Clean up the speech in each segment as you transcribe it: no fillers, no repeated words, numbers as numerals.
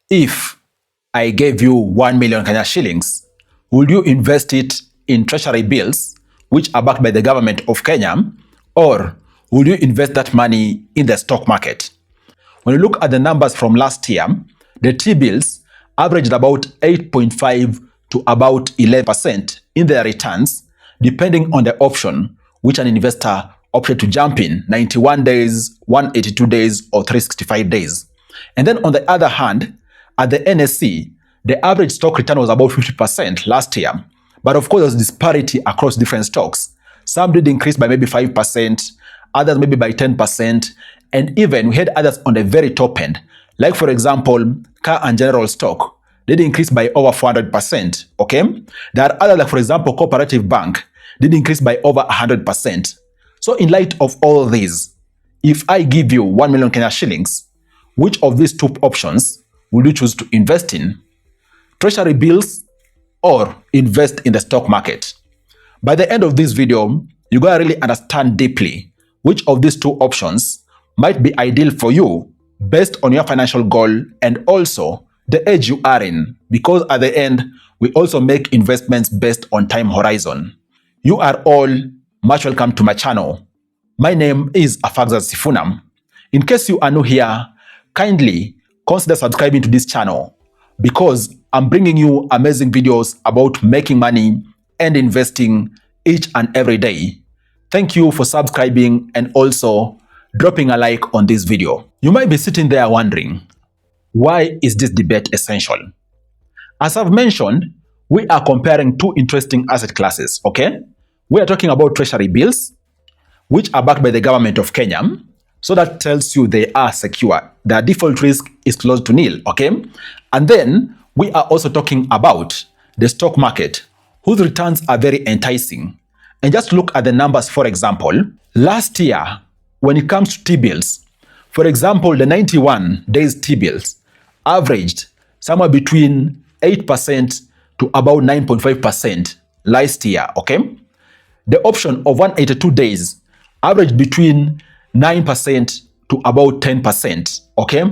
If I gave you 1 million Kenya shillings, would you invest it in Treasury Bills, which are backed by the government of Kenya, or would you invest that money in the stock market? When you look at the numbers from last year, the T-bills averaged about 8.5 to about 11% in their returns, depending on the option which an investor opted to jump in, 91 days, 182 days, or 365 days. And then on the other hand, at the NSE, the average stock return was about 50% last year. But of course, there's disparity across different stocks. Some did increase by maybe 5%, others maybe by 10%, and even we had others on the very top end. Like for example, car and general stock did increase by over 400%, okay? There are others like for example, Cooperative Bank did increase by over 100%. So in light of all these, if I give you 1 million Kenya shillings, which of these two options will you choose to invest in? Treasury bills or invest in the stock market? By the end of this video, you're going to really understand deeply which of these two options might be ideal for you based on your financial goal and also the age you are in, because at the end, we also make investments based on time horizon. You are all much welcome to my channel. My name is Afagza Sifunam. In case you are new here, kindly consider subscribing to this channel because I'm bringing you amazing videos about making money and investing each and every day. Thank you for subscribing and also dropping a like on this video. You might be sitting there wondering, why is this debate essential? As I've mentioned, we are comparing two interesting asset classes, okay? We are talking about treasury bills, which are backed by the government of Kenya. So that tells you they are secure. The default risk is close to nil, okay? And then we are also talking about the stock market, whose returns are very enticing. And just look at the numbers, for example. Last year, when it comes to T-bills, for example, the 91 days T-bills averaged somewhere between 8% to about 9.5% last year, okay? The option of 182 days averaged between 9% to about 10%, okay?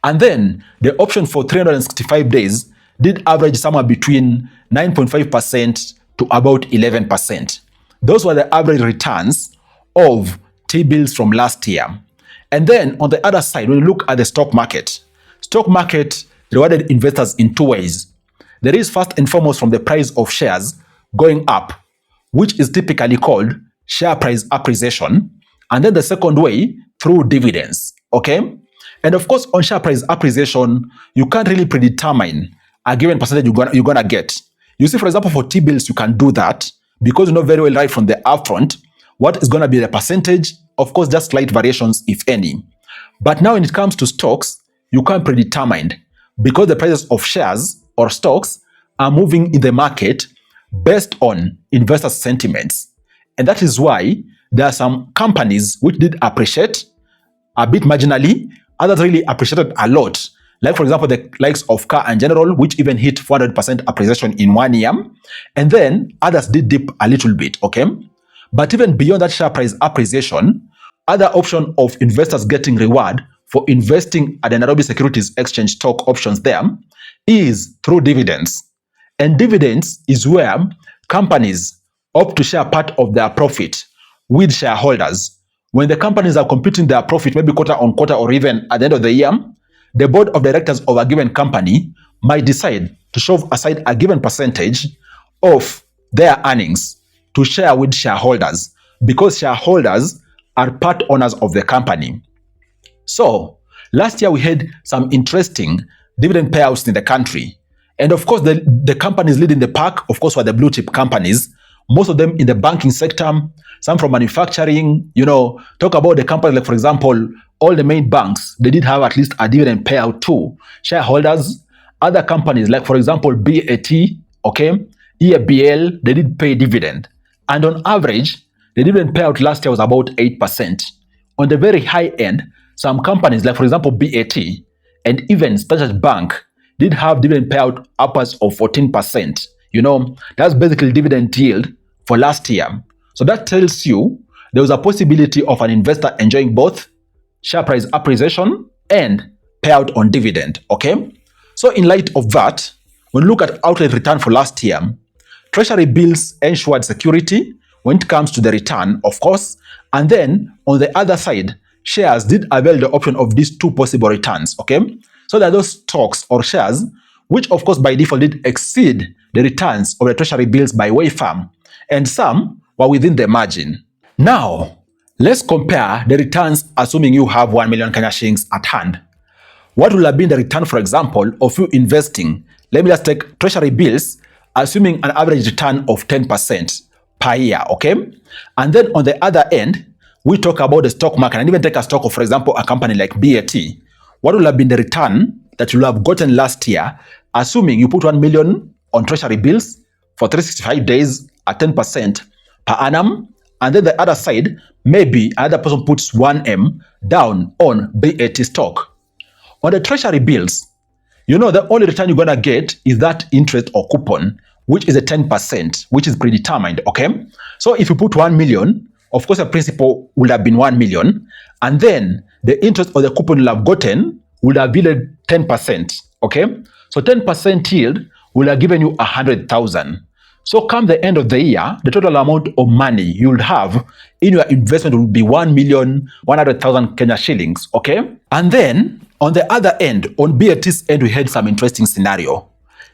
And then the option for 365 days did average somewhere between 9.5% to about 11%. Those were the average returns of T-bills from last year. And then on the other side, when you look at the stock market rewarded investors in two ways. There is first and foremost from the price of shares going up, which is typically called share price appreciation. And then the second way, through dividends, okay? And of course, on share price appreciation, you can't really predetermine a given percentage you're gonna get. You see, for example, for T-bills, you can do that because you know very well right from the upfront what is gonna be the percentage. Of course, just slight variations, if any. But now when it comes to stocks, you can't predetermine because the prices of shares or stocks are moving in the market based on investor sentiments. And that is why there are some companies which did appreciate a bit marginally, others really appreciated a lot. Like for example, the likes of car and general, which even hit 400% appreciation in 1 year. And then others did dip a little bit, okay? But even beyond that share price appreciation, other option of investors getting reward for investing at the Nairobi Securities Exchange stock options there is through dividends. And dividends is where companies opt to share part of their profit with shareholders. When the companies are computing their profit, maybe quarter on quarter or even at the end of the year, the board of directors of a given company might decide to shove aside a given percentage of their earnings to share with shareholders because shareholders are part owners of the company. So last year we had some interesting dividend payouts in the country. And of course, the companies leading the pack, of course, were the blue chip companies, most of them in the banking sector, some from manufacturing, talk about the company, like for example, all the main banks, they did have at least a dividend payout to shareholders. Other companies, like for example, BAT, okay, EABL, they did pay dividend. And on average, the dividend payout last year was about 8%. On the very high end, some companies, like for example, BAT and even Standard Bank, did have dividend payout upwards of 14%. That's basically dividend yield for last year. So that tells you there was a possibility of an investor enjoying both share price appreciation and payout on dividend, okay? So in light of that, when you look at outright return for last year, Treasury bills ensured security when it comes to the return, of course, and then on the other side, shares did avail the option of these two possible returns, okay? So there are those stocks or shares which of course by default did exceed the returns of the Treasury bills by way far, and some were within the margin. Now, let's compare the returns assuming you have 1 million Kenya shillings at hand. What will have been the return, for example, of you investing? Let me just take Treasury bills, assuming an average return of 10% per year, okay? And then on the other end, we talk about the stock market and even take a stock of, for example, a company like BAT. What will have been the return that you'll have gotten last year, assuming you put 1 million on Treasury bills for 365 days at 10% per annum, and then the other side, maybe another person puts 1M down on BAT stock. On the Treasury bills, you know the only return you're going to get is that interest or coupon, which is a 10%, which is predetermined, okay? So if you put 1 million, of course, the principal would have been 1 million, and then the interest or the coupon you'll have gotten would have been 10%, okay? So 10% yield will have given you 100,000. So come the end of the year, the total amount of money you'll have in your investment will be 1,100,000 Kenya shillings, okay? And then on the other end, on BAT's end, we had some interesting scenario.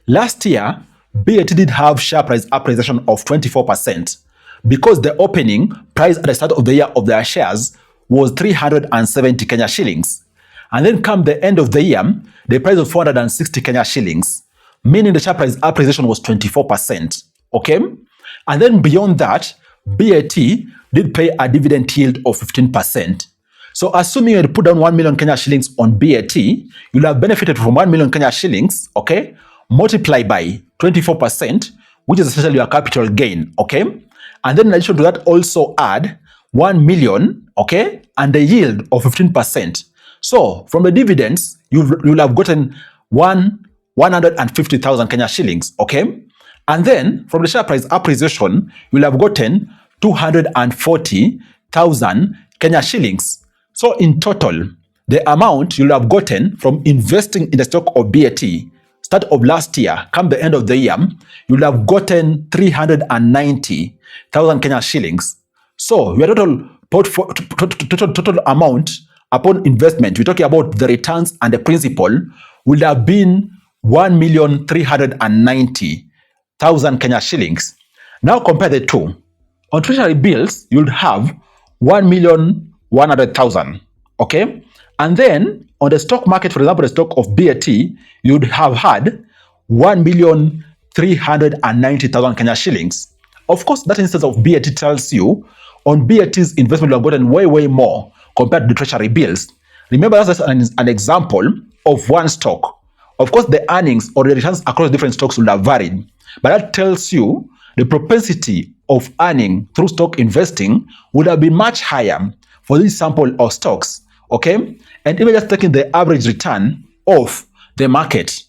Last year, BAT did have share price appreciation of 24% because the opening price at the start of the year of their shares was 370 Kenya shillings. And then come the end of the year, the price was 460 Kenya shillings, meaning the share price appreciation was 24%, okay? And then beyond that, BAT did pay a dividend yield of 15%. So assuming you had put down 1 million Kenya shillings on BAT, you'll have benefited from 1 million Kenya shillings, okay? Multiply by 24%, which is essentially your capital gain, okay? And then in addition to that, also add 1 million, okay? And the yield of 15%. So from the dividends, you'll have gotten 150,000 Kenya shillings, okay? And then from the share price appreciation, you'll have gotten 240,000 Kenya shillings. So in total, the amount you'll have gotten from investing in the stock of BAT, start of last year, come the end of the year, you'll have gotten 390,000 Kenya shillings. So your total amount upon investment, we're talking about the returns and the principal, would have been 1,390,000 Kenya shillings. Now compare the two. On Treasury bills, you'll have 1,100,000, okay? And then on the stock market, for example, the stock of BAT, you'd have had 1,390,000 Kenya shillings. Of course, that instance of BAT tells you on BAT's investment, you have gotten way more compared to the Treasury bills. Remember, that's an example of one stock. Of course, the earnings or the returns across different stocks will have varied, but that tells you the propensity of earning through stock investing would have been much higher for this sample of stocks, okay? And even just taking the average return of the market,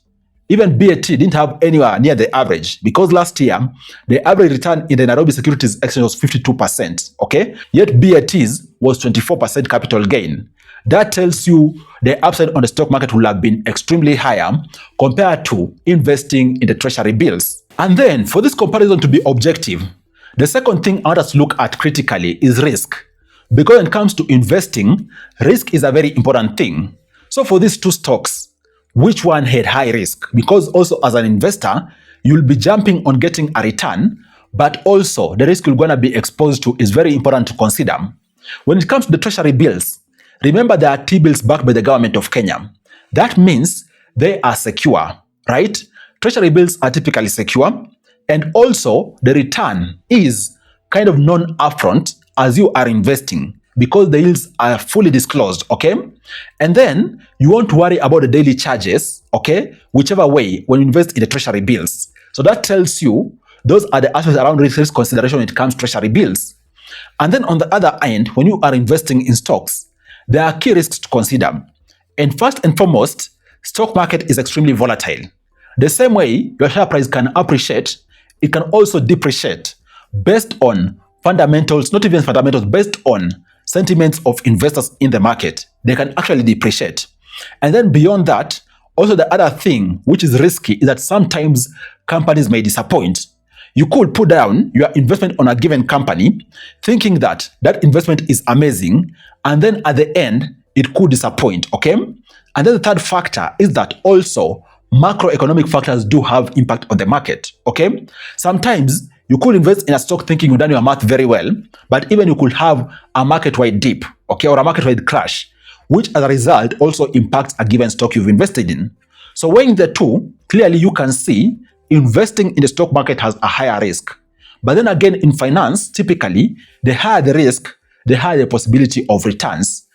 even BAT didn't have anywhere near the average because last year, the average return in the Nairobi Securities Exchange was 52%, okay? Yet BAT's was 24% capital gain. That tells you the upside on the stock market will have been extremely higher compared to investing in the Treasury bills. And then for this comparison to be objective, the second thing I want us to look at critically is risk. Because when it comes to investing, risk is a very important thing. So for these two stocks, which one had high risk? Because also as an investor, you'll be jumping on getting a return, but also the risk you're going to be exposed to is very important to consider. When it comes to the Treasury bills, remember there are T-bills backed by the government of Kenya. That means they are secure, right? Treasury bills are typically secure, and also the return is kind of non-upfront as you are investing because the yields are fully disclosed, okay? And then you won't worry about the daily charges, okay? Whichever way when you invest in the Treasury bills. So that tells you those are the aspects around risk consideration when it comes to Treasury bills. And then on the other end, when you are investing in stocks, there are key risks to consider. And first and foremost, stock market is extremely volatile. The same way your share price can appreciate, it can also depreciate based on fundamentals, not even fundamentals, based on sentiments of investors in the market. They can actually depreciate. And then beyond that, Also, the other thing which is risky is that sometimes companies may disappoint. You could put down your investment on a given company thinking that that investment is amazing, and then at the end, it could disappoint, okay? And then the third factor is that also macroeconomic factors do have impact on the market, okay? Sometimes you could invest in a stock thinking you've done your math very well, but even you could have a market-wide dip, okay, or a market-wide crash, which as a result also impacts a given stock you've invested in. So weighing the two, clearly you can see investing in the stock market has a higher risk. But then again, in finance, typically, the higher the risk, the higher the possibility of returns.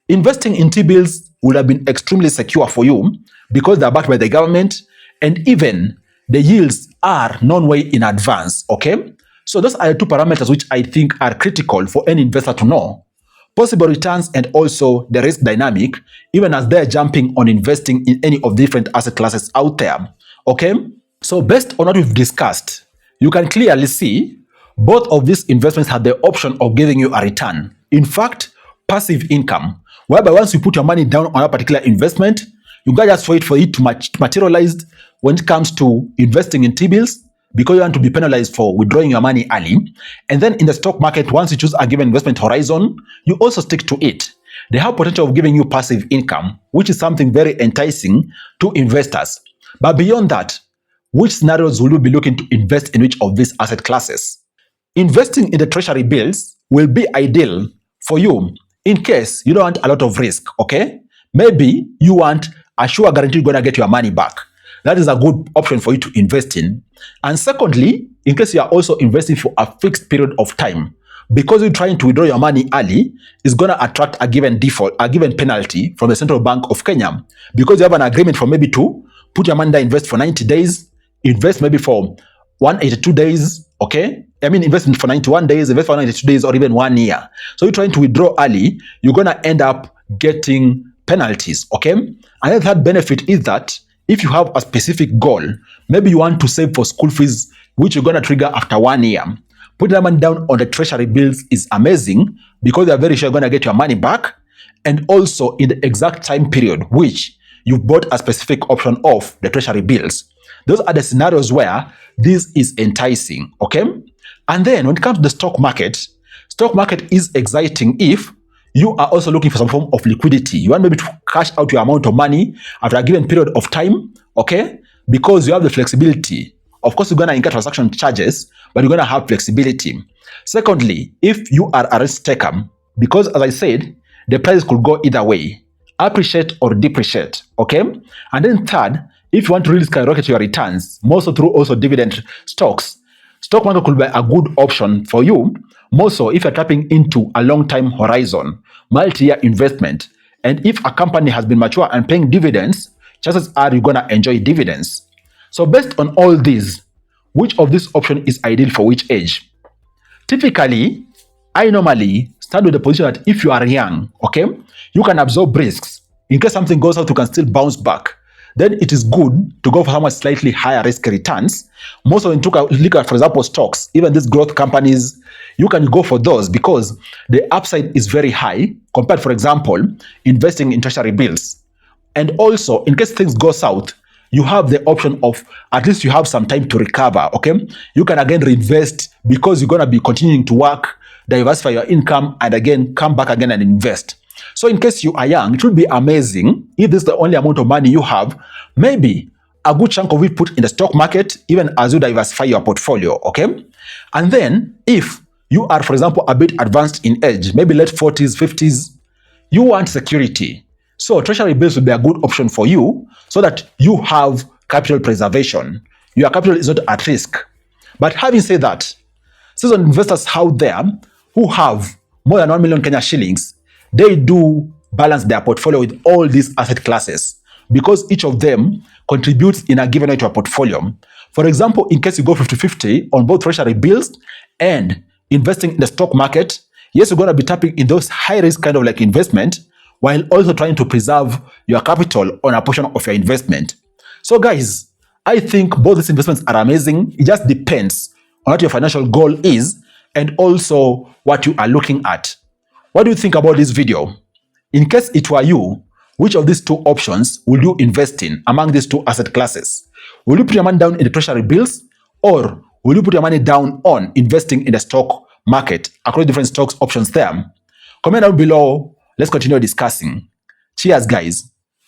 Investing in T-bills would have been extremely secure for you because they're backed by the government, and even the yields are known way in advance, okay? So those are the two parameters which I think are critical for any investor to know. Possible returns and also the risk dynamic, even as they're jumping on investing in any of the different asset classes out there, okay? So based on what we've discussed, you can clearly see both of these investments have the option of giving you a return. In fact, passive income, whereby once you put your money down on a particular investment, you gotta just wait for it to materialize when it comes to investing in T-bills, because you want to be penalized for withdrawing your money early. And then in the stock market, once you choose a given investment horizon, you also stick to it. They have potential of giving you passive income, which is something very enticing to investors. But beyond that, which scenarios will you be looking to invest in which of these asset classes? Investing in the Treasury bills will be ideal for you in case you don't want a lot of risk, okay? Maybe you want a sure guarantee you're going to get your money back. That is a good option for you to invest in. And secondly, in case you are also investing for a fixed period of time, because you're trying to withdraw your money early, is going to attract a given default, a given penalty from the Central Bank of Kenya, because you have an agreement for maybe to put your money there, invest for 90 days, invest maybe for 182 days, okay? I mean, invest for 91 days, invest for 92 days, or even 1 year. So you're trying to withdraw early, you're going to end up getting penalties, okay? And the third benefit is that if you have a specific goal, maybe you want to save for school fees, which you're going to trigger after 1 year, putting that money down on the Treasury bills is amazing because you're very sure you're going to get your money back, and also in the exact time period which you bought a specific option of the Treasury bills. Those are the scenarios where this is enticing, okay? And then when it comes to the stock market is exciting if you are also looking for some form of liquidity. You want maybe to cash out your amount of money after a given period of time, okay? Because you have the flexibility. Of course, you're going to incur transaction charges, but you're going to have flexibility. Secondly, if you are a risk taker, because as I said, the prices could go either way, appreciate or depreciate, okay? And then third, if you want to really skyrocket your returns, more so through also dividend stocks, stock market could be a good option for you, more so if you're tapping into a long-time horizon, multi-year investment. And if a company has been mature and paying dividends, chances are you're going to enjoy dividends. So based on all these, which of this option is ideal for which age? Typically, I normally start with the position that if you are young, okay, you can absorb risks. In case something goes out, you can still bounce back. Then it is good to go for somewhat slightly higher risk returns. Most of them look at, for example, stocks, even these growth companies, you can go for those because the upside is very high compared, for example, investing in Treasury bills. And also, in case things go south, you have the option of at least you have some time to recover, okay? You can again reinvest because you're going to be continuing to work, diversify your income, and again, come back again and invest. So in case you are young, it would be amazing if this is the only amount of money you have, maybe a good chunk of it put in the stock market, even as you diversify your portfolio, okay? And then if you are, for example, a bit advanced in age, maybe late 40s, 50s, you want security. So Treasury bills will be a good option for you so that you have capital preservation. Your capital is not at risk. But having said that, seasoned investors out there who have more than 1 million Kenya shillings, they do balance their portfolio with all these asset classes because each of them contributes in a given way to a portfolio. For example, in case you go 50-50 on both Treasury bills and investing in the stock market, yes, you're going to be tapping in those high risk kind of like investment while also trying to preserve your capital on a portion of your investment. So guys, I think both these investments are amazing. It just depends on what your financial goal is and also what you are looking at. What do you think about this video? In case it were you, Which of these two options will you invest in among these two asset classes? Will you put your money down in the treasury bills, or will you put your money down on investing in the stock market across different stocks options there? Comment down below. Let's continue discussing. Cheers, guys.